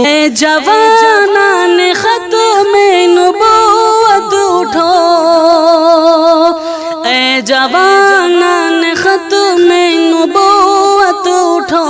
اے جوانان ختم نبوت اٹھو، اے جوانان ختم نبوت اٹھو،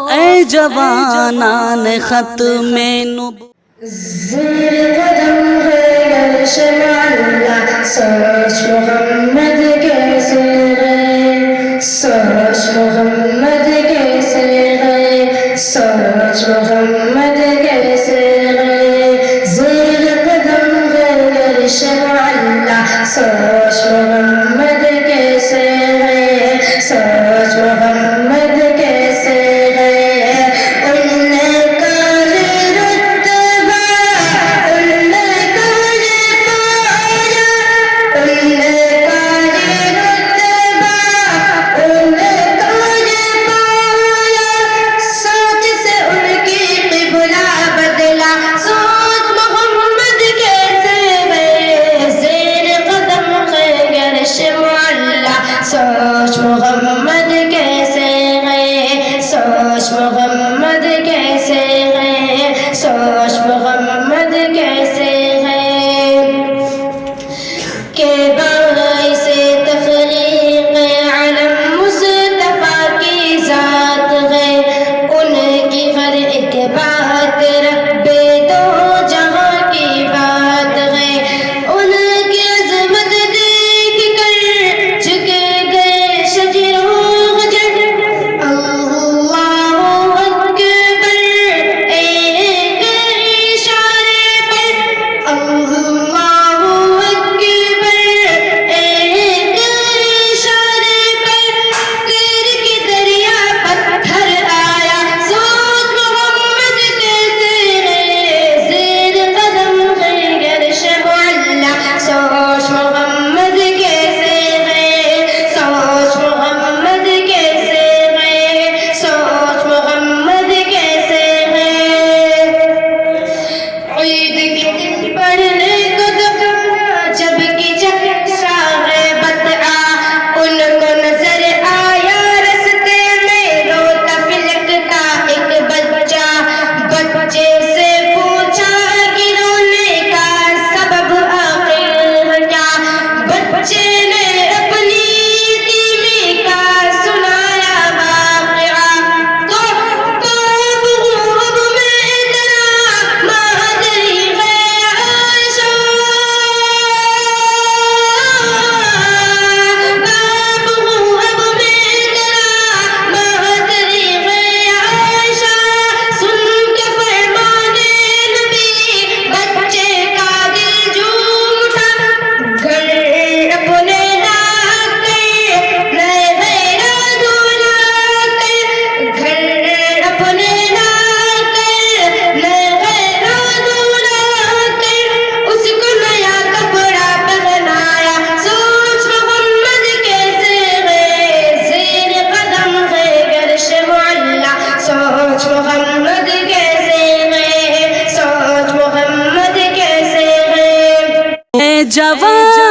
اے جوانان ختم نبوت۔ زیر قدم ہے شمع اللہ، سوچ محمد کیسے گئے، سوچ محمد کیسے گئے، سوچ محمد کیسے گئے۔ زیر قدم ہے شمع اللہ، سوچ محمد کیسے گئے، سوچ محمد کیسے گئے۔ سوچ محمد کیسے گئے، سوچ محمد کیسے گئے، سوچ محمد کیسے گئے۔ کہ باعث تخلیق علم مصطفیٰ کی ذات ہے، ان کی ہر ایک بات رب دو جہاں کی بات ہے۔ ان کی عظمت دیکھ کر جھکے جوان